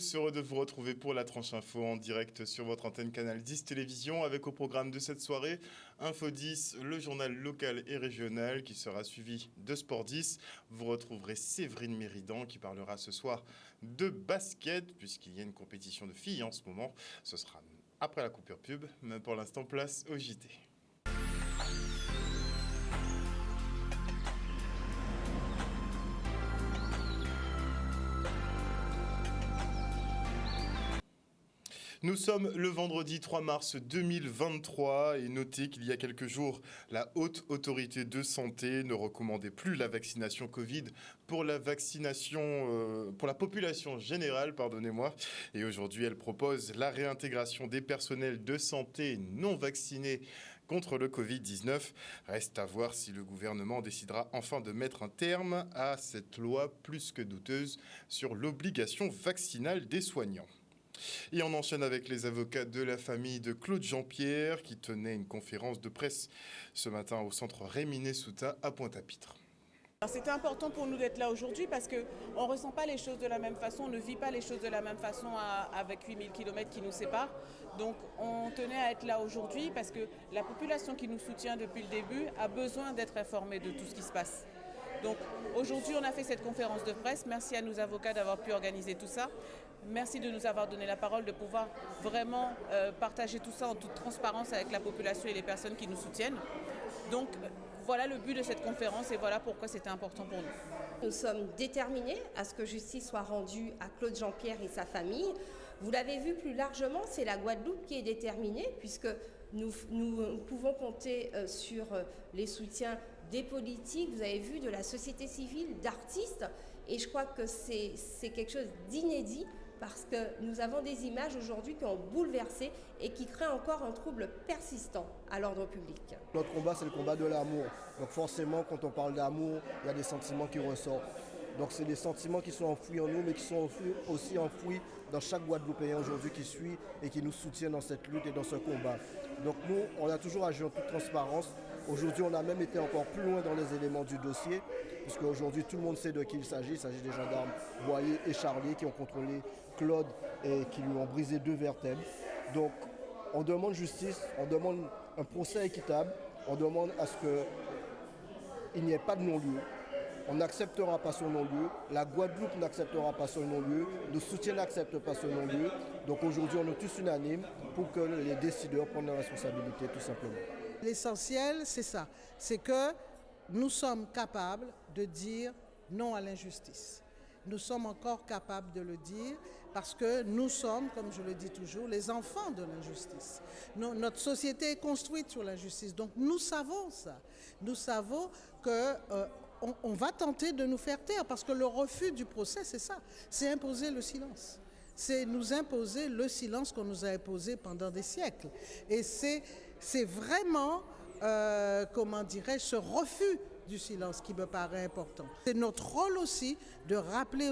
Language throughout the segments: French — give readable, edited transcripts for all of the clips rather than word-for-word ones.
tous, heureux de vous retrouver pour la tranche info en direct sur votre antenne Canal 10 Télévision avec au programme de cette soirée Info 10, le journal local et régional qui sera suivi de Sport 10. Vous retrouverez Séverine Méridan qui parlera ce soir de basket puisqu'il y a une compétition de filles en ce moment. Ce sera après la coupure pub, mais pour l'instant place au JT. Nous sommes le vendredi 3 mars 2023 et notez qu'il y a quelques jours, la Haute Autorité de Santé ne recommandait plus la vaccination Covid pour la population générale, pardonnez-moi. Et aujourd'hui, elle propose la réintégration des personnels de santé non vaccinés contre le Covid-19. Reste à voir si le gouvernement décidera enfin de mettre un terme à cette loi plus que douteuse sur l'obligation vaccinale des soignants. Et on enchaîne avec les avocats de la famille de Claude Jean-Pierre qui tenaient une conférence de presse ce matin au centre Réminé-Souta à Pointe-à-Pitre. C'était important pour nous d'être là aujourd'hui parce qu'on ne ressent pas les choses de la même façon, on ne vit pas les choses de la même façon avec 8000 km qui nous séparent. Donc on tenait à être là aujourd'hui parce que la population qui nous soutient depuis le début a besoin d'être informée de tout ce qui se passe. Donc aujourd'hui on a fait cette conférence de presse, merci à nos avocats d'avoir pu organiser tout ça. Merci de nous avoir donné la parole, de pouvoir vraiment partager tout ça en toute transparence avec la population et les personnes qui nous soutiennent. Donc voilà le but de cette conférence et voilà pourquoi c'était important pour nous. Nous sommes déterminés à ce que justice soit rendue à Claude Jean-Pierre et sa famille. Vous l'avez vu plus largement, c'est la Guadeloupe qui est déterminée puisque nous pouvons compter sur les soutiens des politiques, vous avez vu, de la société civile, d'artistes. Et je crois que c'est quelque chose d'inédit parce que nous avons des images aujourd'hui qui ont bouleversé et qui créent encore un trouble persistant à l'ordre public. Notre combat, c'est le combat de l'amour. Donc forcément, quand on parle d'amour, il y a des sentiments qui ressortent. Donc c'est des sentiments qui sont enfouis en nous, mais qui sont aussi enfouis dans chaque Guadeloupéen aujourd'hui qui suit et qui nous soutient dans cette lutte et dans ce combat. Donc nous, on a toujours agi en toute transparence. Aujourd'hui, on a même été encore plus loin dans les éléments du dossier, puisque aujourd'hui, tout le monde sait de qui il s'agit. Il s'agit des gendarmes Boyer et Charlier qui ont contrôlé Claude et qui lui ont brisé 2 vertèbres. Donc, on demande justice, on demande un procès équitable, on demande à ce qu'il n'y ait pas de non-lieu. On n'acceptera pas son non-lieu, la Guadeloupe n'acceptera pas son non-lieu, nos soutiens n'acceptent pas ce non-lieu. Donc aujourd'hui, on est tous unanimes pour que les décideurs prennent leurs responsabilités, tout simplement. L'essentiel, c'est ça, c'est que nous sommes capables de dire non à l'injustice. Nous sommes encore capables de le dire parce que nous sommes, comme je le dis toujours, les enfants de l'injustice. Notre société est construite sur l'injustice, donc nous savons ça. Nous savons qu'on va tenter de nous faire taire parce que le refus du procès, c'est ça, c'est imposer le silence. C'est nous imposer le silence qu'on nous a imposé pendant des siècles. Et c'est vraiment, ce refus du silence qui me paraît important. C'est notre rôle aussi de rappeler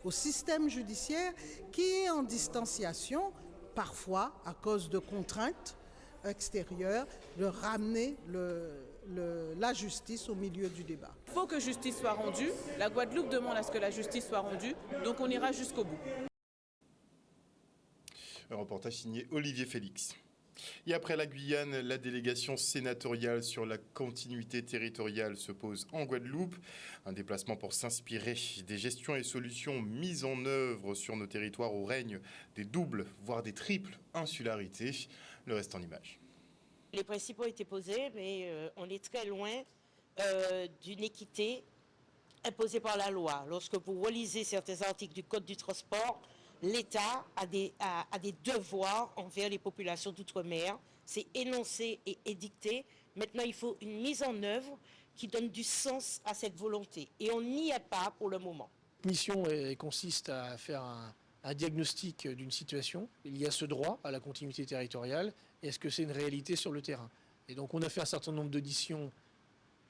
au système judiciaire qui est en distanciation, parfois à cause de contraintes extérieures, de ramener la justice au milieu du débat. Il faut que justice soit rendue, la Guadeloupe demande à ce que la justice soit rendue, donc on ira jusqu'au bout. Un reportage signé Olivier Félix. Et après la Guyane, la délégation sénatoriale sur la continuité territoriale se pose en Guadeloupe. Un déplacement pour s'inspirer des gestions et solutions mises en œuvre sur nos territoires où règnent des doubles, voire des triples insularités. Le reste en images. Les principes ont été posés, mais on est très loin d'une équité imposée par la loi. Lorsque vous relisez certains articles du Code du transport, l'État a des devoirs envers les populations d'outre-mer. C'est énoncé et édicté. Maintenant, il faut une mise en œuvre qui donne du sens à cette volonté. Et on n'y est pas pour le moment. La mission consiste à faire un diagnostic d'une situation. Il y a ce droit à la continuité territoriale. Est-ce que c'est une réalité sur le terrain? Et donc, on a fait un certain nombre d'auditions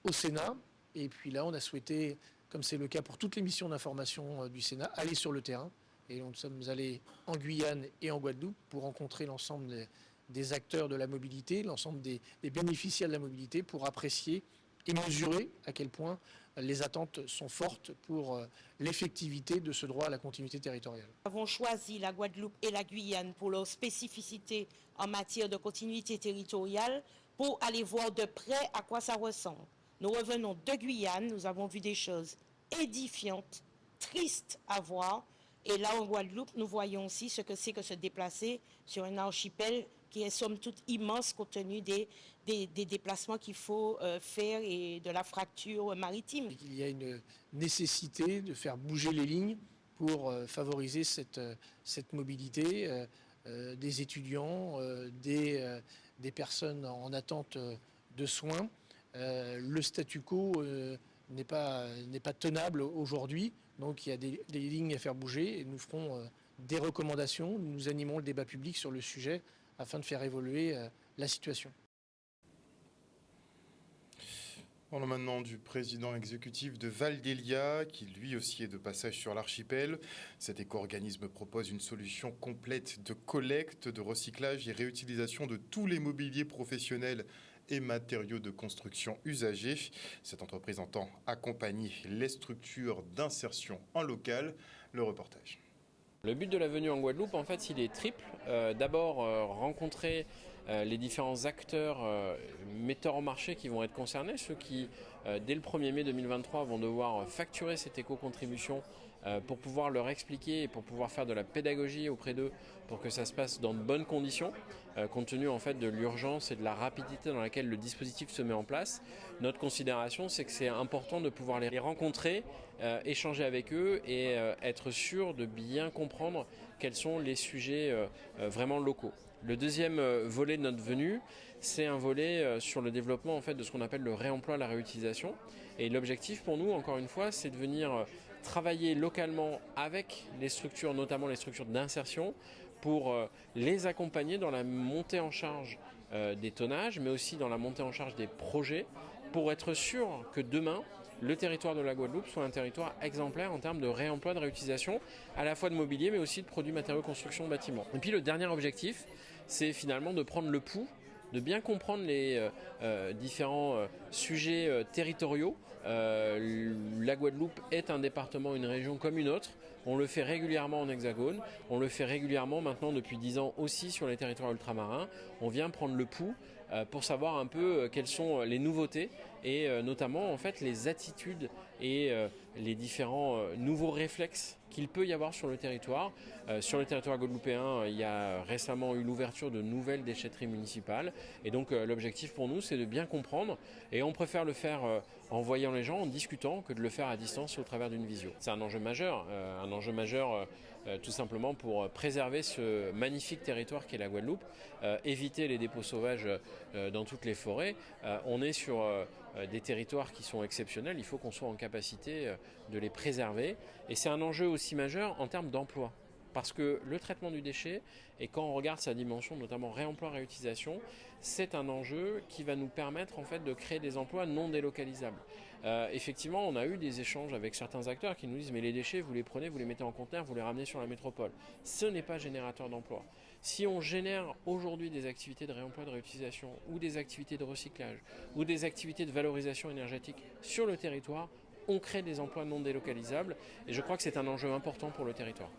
au Sénat. Et puis là, on a souhaité, comme c'est le cas pour toutes les missions d'information du Sénat, aller sur le terrain. Et nous sommes allés en Guyane et en Guadeloupe pour rencontrer l'ensemble des acteurs de la mobilité, l'ensemble des bénéficiaires de la mobilité pour apprécier et mesurer à quel point les attentes sont fortes pour l'effectivité de ce droit à la continuité territoriale. Nous avons choisi la Guadeloupe et la Guyane pour leur spécificité en matière de continuité territoriale pour aller voir de près à quoi ça ressemble. Nous revenons de Guyane, nous avons vu des choses édifiantes, tristes à voir. Et là, en Guadeloupe, nous voyons aussi ce que c'est que se déplacer sur un archipel qui est somme toute immense compte tenu des déplacements qu'il faut faire et de la fracture maritime. Il y a une nécessité de faire bouger les lignes pour favoriser cette mobilité des étudiants, des personnes en attente de soins. Le statu quo n'est pas tenable aujourd'hui, donc il y a des lignes à faire bouger et nous ferons des recommandations, nous animons le débat public sur le sujet afin de faire évoluer la situation. Parlons maintenant du président exécutif de Val-d'Elia, qui lui aussi est de passage sur l'archipel. Cet éco-organisme propose une solution complète de collecte, de recyclage et réutilisation de tous les mobiliers professionnels et matériaux de construction usagés. Cette entreprise entend accompagner les structures d'insertion en local. Le reportage. Le but de la venue en Guadeloupe, en fait, il est triple. D'abord, rencontrer les différents acteurs metteurs en marché qui vont être concernés, ceux qui, dès le 1er mai 2023, vont devoir facturer cette éco-contribution pour pouvoir leur expliquer et pour pouvoir faire de la pédagogie auprès d'eux pour que ça se passe dans de bonnes conditions, compte tenu en fait de l'urgence et de la rapidité dans laquelle le dispositif se met en place. Notre considération, c'est que c'est important de pouvoir les rencontrer, échanger avec eux et être sûr de bien comprendre quels sont les sujets vraiment locaux. Le deuxième volet de notre venue, c'est un volet sur le développement en fait de ce qu'on appelle le réemploi, la réutilisation. Et l'objectif pour nous, encore une fois, c'est de venir travailler localement avec les structures, notamment les structures d'insertion, pour les accompagner dans la montée en charge des tonnages, mais aussi dans la montée en charge des projets, pour être sûr que demain, le territoire de la Guadeloupe soit un territoire exemplaire en termes de réemploi, de réutilisation, à la fois de mobilier, mais aussi de produits, matériaux, construction, bâtiments. Et puis le dernier objectif, c'est finalement de prendre le pouls, de bien comprendre les différents sujets territoriaux. La Guadeloupe est un département, une région comme une autre. On le fait régulièrement en Hexagone, on le fait régulièrement maintenant depuis 10 ans aussi sur les territoires ultramarins. On vient prendre le pouls pour savoir un peu quelles sont les nouveautés et notamment en fait les attitudes et les différents nouveaux réflexes qu'il peut y avoir sur le territoire. Sur le territoire guadeloupéen, il y a récemment eu l'ouverture de nouvelles déchetteries municipales et donc l'objectif pour nous c'est de bien comprendre et on préfère le faire en voyant les gens, en discutant, que de le faire à distance au travers d'une visio. C'est un enjeu majeur tout simplement pour préserver ce magnifique territoire qu'est la Guadeloupe, éviter les dépôts sauvages dans toutes les forêts. On est sur des territoires qui sont exceptionnels, il faut qu'on soit en capacité de les préserver. Et c'est un enjeu aussi majeur en termes d'emploi. Parce que le traitement du déchet, et quand on regarde sa dimension, notamment réemploi, réutilisation, c'est un enjeu qui va nous permettre en fait de créer des emplois non délocalisables. Effectivement, on a eu des échanges avec certains acteurs qui nous disent mais les déchets, vous les prenez, vous les mettez en conteneur, vous les ramenez sur la métropole. Ce n'est pas générateur d'emplois. Si on génère aujourd'hui des activités de réemploi, de réutilisation, ou des activités de recyclage, ou des activités de valorisation énergétique sur le territoire, on crée des emplois non délocalisables. Et je crois que c'est un enjeu important pour le territoire.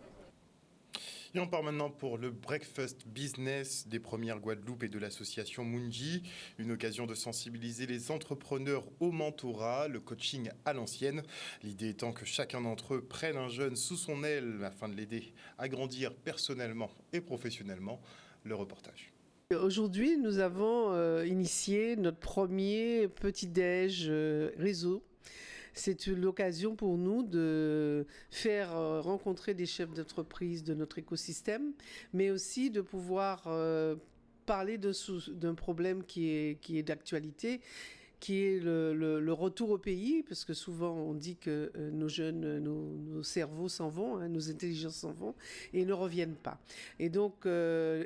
Et on part maintenant pour le Breakfast Business des Premières Guadeloupe et de l'association Munji. Une occasion de sensibiliser les entrepreneurs au mentorat, le coaching à l'ancienne. L'idée étant que chacun d'entre eux prenne un jeune sous son aile afin de l'aider à grandir personnellement et professionnellement. Le reportage. Aujourd'hui, nous avons initié notre premier petit-déj réseau. C'est l'occasion pour nous de faire rencontrer des chefs d'entreprise de notre écosystème, mais aussi de pouvoir parler d'un problème qui est d'actualité, qui est le retour au pays, parce que souvent on dit que nos jeunes, nos cerveaux s'en vont, nos intelligences s'en vont, et ne reviennent pas. Et donc,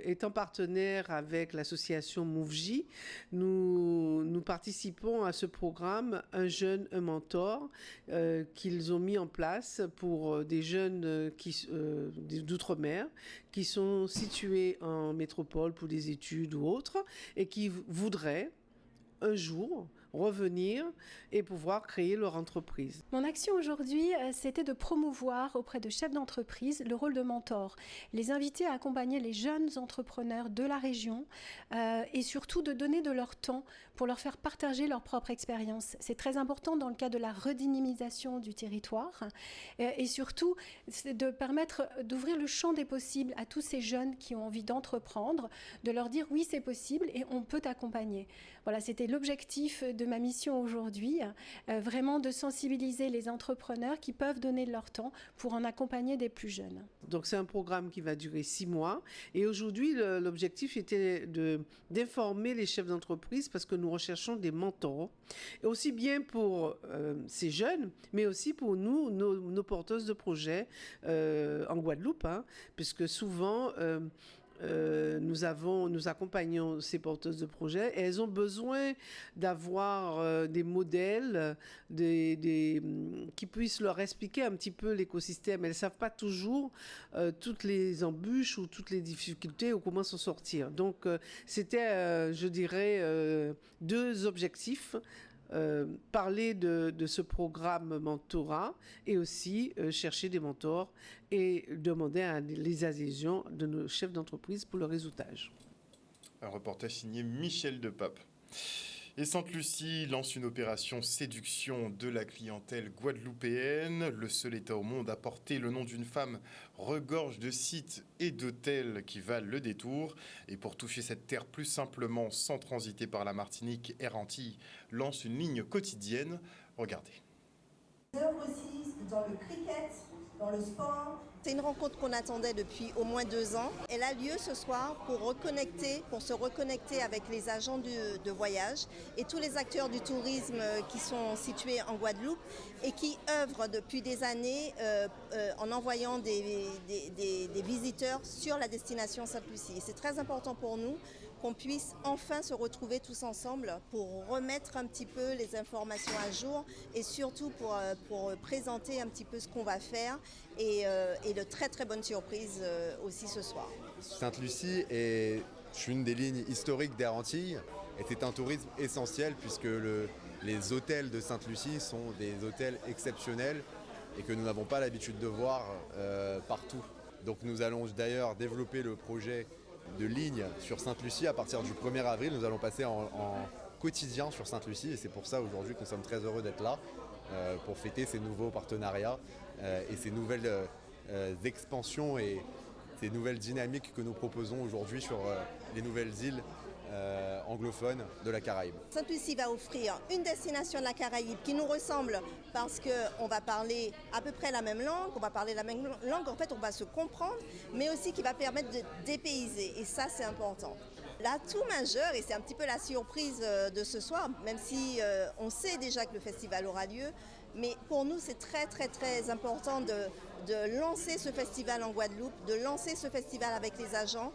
étant partenaire avec l'association MoveJ, nous participons à ce programme Un jeune, un mentor, qu'ils ont mis en place pour des jeunes d'outre-mer, qui sont situés en métropole pour des études ou autres, et qui voudraient un jour revenir et pouvoir créer leur entreprise. Mon action aujourd'hui, c'était de promouvoir auprès de chefs d'entreprise le rôle de mentor, les inviter à accompagner les jeunes entrepreneurs de la région et surtout de donner de leur temps pour leur faire partager leur propre expérience. C'est très important dans le cadre de la redynamisation du territoire et surtout de permettre d'ouvrir le champ des possibles à tous ces jeunes qui ont envie d'entreprendre, de leur dire oui, c'est possible et on peut t'accompagner. Voilà, c'était l'objectif de ma mission aujourd'hui, vraiment de sensibiliser les entrepreneurs qui peuvent donner de leur temps pour en accompagner des plus jeunes. Donc c'est un programme qui va durer 6 mois et aujourd'hui l'objectif était d'informer les chefs d'entreprise parce que nous recherchons des mentors, et aussi bien pour ces jeunes mais aussi pour nous, nos porteuses de projets en Guadeloupe, puisque souvent nous accompagnons ces porteuses de projets et elles ont besoin d'avoir des modèles qui puissent leur expliquer un petit peu l'écosystème. Elles ne savent pas toujours toutes les embûches ou toutes les difficultés ou comment s'en sortir. Donc c'était, je dirais, 2 objectifs. Parler de ce programme mentorat et aussi chercher des mentors et demander les adhésions de nos chefs d'entreprise pour le réseautage. Un reportage signé Michel Depape. Et Sainte-Lucie lance une opération séduction de la clientèle guadeloupéenne. Le seul État au monde à porter le nom d'une femme regorge de sites et d'hôtels qui valent le détour. Et pour toucher cette terre plus simplement, sans transiter par la Martinique, Air Antilles lance une ligne quotidienne. Regardez. Œuvre aussi dans le cricket, dans le sport. C'est une rencontre qu'on attendait depuis au moins 2 ans. Elle a lieu ce soir pour se reconnecter avec les agents de voyage et tous les acteurs du tourisme qui sont situés en Guadeloupe et qui œuvrent depuis des années en envoyant des visiteurs sur la destination Sainte-Lucie. Et c'est très important pour nous qu'on puisse enfin se retrouver tous ensemble pour remettre un petit peu les informations à jour et surtout pour présenter un petit peu ce qu'on va faire et de très très bonnes surprises aussi ce soir. Sainte-Lucie est une des lignes historiques d'Air Antilles et c'est un tourisme essentiel puisque les hôtels de Sainte-Lucie sont des hôtels exceptionnels et que nous n'avons pas l'habitude de voir partout. Donc nous allons d'ailleurs développer le projet de ligne sur Sainte-Lucie. À partir du 1er avril, nous allons passer en quotidien sur Sainte-Lucie et c'est pour ça aujourd'hui que nous sommes très heureux d'être là pour fêter ces nouveaux partenariats et ces nouvelles expansions et ces nouvelles dynamiques que nous proposons aujourd'hui sur les nouvelles îles anglophones de la Caraïbe. Sainte-Lucie va offrir une destination de la Caraïbe qui nous ressemble parce qu'on va parler à peu près la même langue, en fait on va se comprendre, mais aussi qui va permettre de dépayser et ça c'est important. L'atout majeur, et c'est un petit peu la surprise de ce soir, même si on sait déjà que le festival aura lieu, mais pour nous c'est très très très important de lancer ce festival en Guadeloupe, de lancer ce festival avec les agents,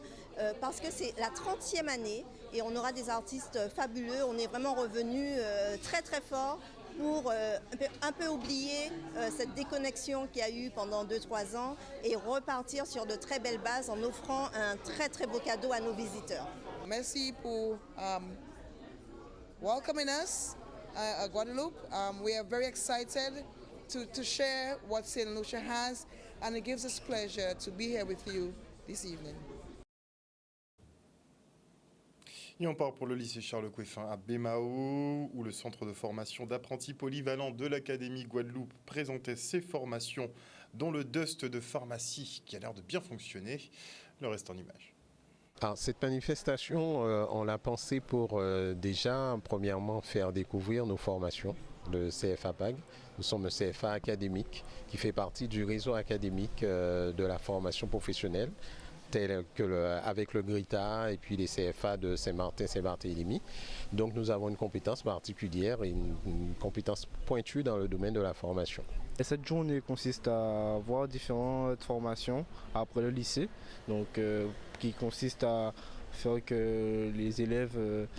parce que c'est la 30e année et on aura des artistes fabuleux. On est vraiment revenu très très fort pour un peu oublier cette déconnexion qu'il y a eu pendant 2-3 ans et repartir sur de très belles bases en offrant un très très beau cadeau à nos visiteurs. Merci pour welcoming us at Guadeloupe. We are very excited to share what St. Lucia has and it gives us pleasure to be here with you this evening. Et on part pour le lycée Charles Coueffin à Bémao, où le centre de formation d'apprentis polyvalents de l'Académie Guadeloupe présentait ses formations, dont le Dust de pharmacie, qui a l'air de bien fonctionner. Le reste en images. Alors, cette manifestation, on l'a pensée pour déjà, premièrement, faire découvrir nos formations, le CFA PAG. Nous sommes le CFA académique qui fait partie du réseau académique de la formation professionnelle, tel que avec le GRITA et puis les CFA de Saint-Martin, Saint-Barthélemy. Donc nous avons une compétence particulière et une compétence pointue dans le domaine de la formation. Et cette journée consiste à voir différentes formations après le lycée, donc qui consiste à faire que les élèves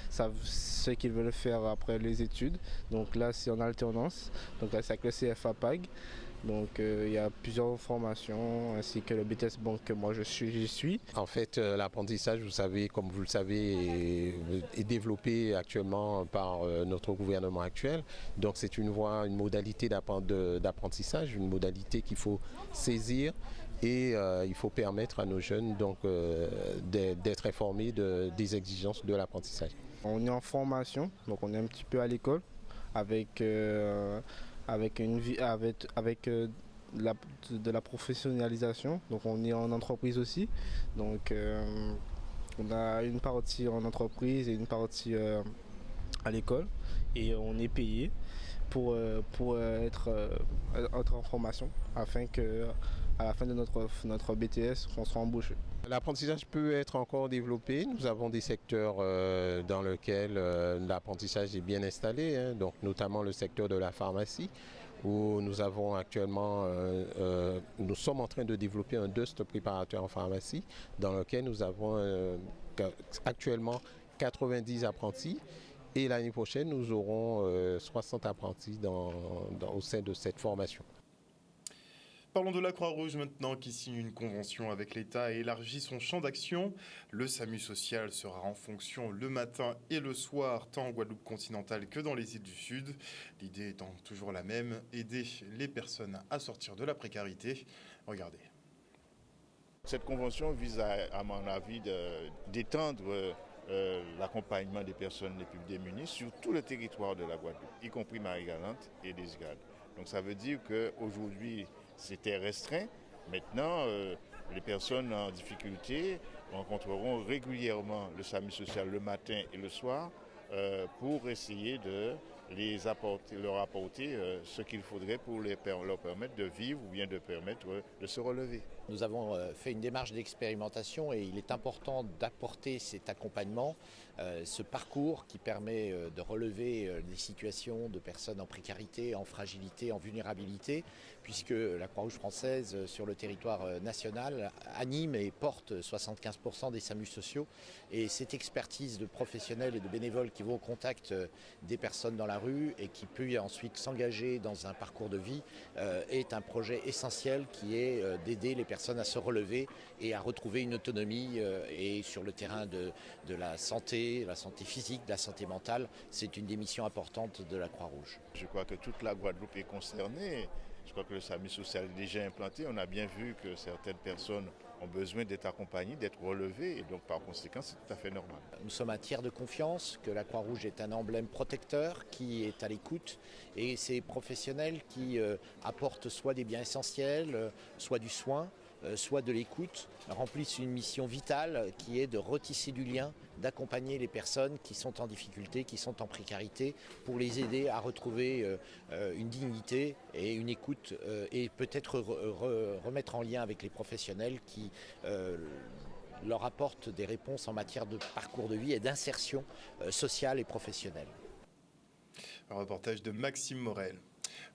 savent ce qu'ils veulent faire après les études. Donc là c'est en alternance, donc c'est avec le CFA PAG. Donc il y a plusieurs formations ainsi que le BTS Banque que moi j'y suis. En fait, l'apprentissage, vous savez, comme vous le savez, est développé actuellement par notre gouvernement actuel. Donc c'est une voie, une modalité d'apprentissage, une modalité qu'il faut saisir et il faut permettre à nos jeunes donc, d'être informés des exigences de l'apprentissage. On est en formation, donc on est un petit peu à l'école avec de la professionnalisation. Donc on est en entreprise aussi. Donc on a une partie en entreprise et une partie à l'école et on est payé pour être en formation afin que à la fin de notre BTS on soit embauché. L'apprentissage peut être encore développé. Nous avons des secteurs dans lesquels l'apprentissage est bien installé, hein, donc notamment le secteur de la pharmacie, où nous avons actuellement, nous sommes en train de développer un DUST préparateur en pharmacie, dans lequel nous avons actuellement 90 apprentis. Et l'année prochaine, nous aurons 60 apprentis au sein de cette formation. Parlons de la Croix-Rouge maintenant, qui signe une convention avec l'État et élargit son champ d'action. Le SAMU social sera en fonction le matin et le soir, tant en Guadeloupe continentale que dans les îles du Sud. L'idée étant toujours la même, aider les personnes à sortir de la précarité. Regardez. Cette convention vise, à mon avis, d'étendre l'accompagnement des personnes les plus démunies sur tout le territoire de la Guadeloupe, y compris Marie-Galante et les Escales. Donc ça veut dire qu'aujourd'hui, c'était restreint. Maintenant, les personnes en difficulté rencontreront régulièrement le SAMU social le matin et le soir pour essayer de leur apporter ce qu'il faudrait pour leur permettre de vivre ou bien de permettre de se relever. Nous avons fait une démarche d'expérimentation et il est important d'apporter cet accompagnement, ce parcours qui permet de relever les situations de personnes en précarité, en fragilité, en vulnérabilité, puisque la Croix-Rouge française sur le territoire national anime et porte 75% des SAMU sociaux. Et cette expertise de professionnels et de bénévoles qui vont au contact des personnes dans la rue et qui peut ensuite s'engager dans un parcours de vie est un projet essentiel qui est d'aider les personnes à se relever et à retrouver une autonomie. Et sur le terrain de la santé physique, de la santé mentale, c'est une des missions importantes de la Croix-Rouge. Je crois que toute la Guadeloupe est concernée. Je crois que le SAMU social est déjà implanté. On a bien vu que certaines personnes ont besoin d'être accompagnées, d'être relevées, et donc par conséquent, c'est tout à fait normal. Nous sommes un tiers de confiance, que la Croix-Rouge est un emblème protecteur qui est à l'écoute, et ces professionnels qui apportent soit des biens essentiels, soit du soin, soit de l'écoute, remplissent une mission vitale qui est de retisser du lien, d'accompagner les personnes qui sont en difficulté, qui sont en précarité, pour les aider à retrouver une dignité et une écoute et peut-être remettre en lien avec les professionnels qui leur apportent des réponses en matière de parcours de vie et d'insertion sociale et professionnelle. Un reportage de Maxime Morel.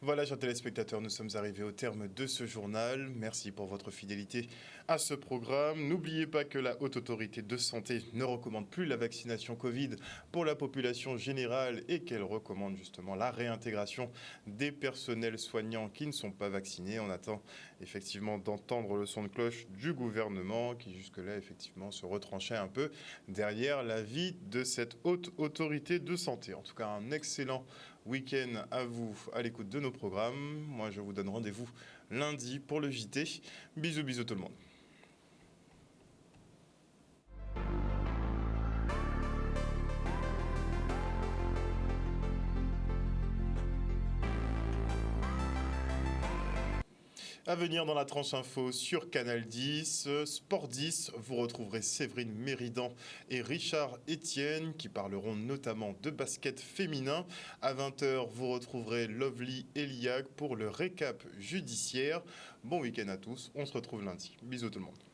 Voilà, chers téléspectateurs, nous sommes arrivés au terme de ce journal. Merci pour votre fidélité à ce programme. N'oubliez pas que la Haute Autorité de Santé ne recommande plus la vaccination Covid pour la population générale et qu'elle recommande justement la réintégration des personnels soignants qui ne sont pas vaccinés. On attend effectivement d'entendre le son de cloche du gouvernement qui jusque-là effectivement se retranchait un peu derrière l'avis de cette Haute Autorité de Santé. En tout cas, un excellent week-end à vous à l'écoute de nos programmes. Moi, je vous donne rendez-vous lundi pour le JT. Bisous, bisous tout le monde. À venir dans la tranche info sur Canal 10, Sport 10, vous retrouverez Séverine Méridan et Richard Etienne qui parleront notamment de basket féminin. À 20h, vous retrouverez Lovely Eliag pour le récap judiciaire. Bon week-end à tous, on se retrouve lundi. Bisous tout le monde.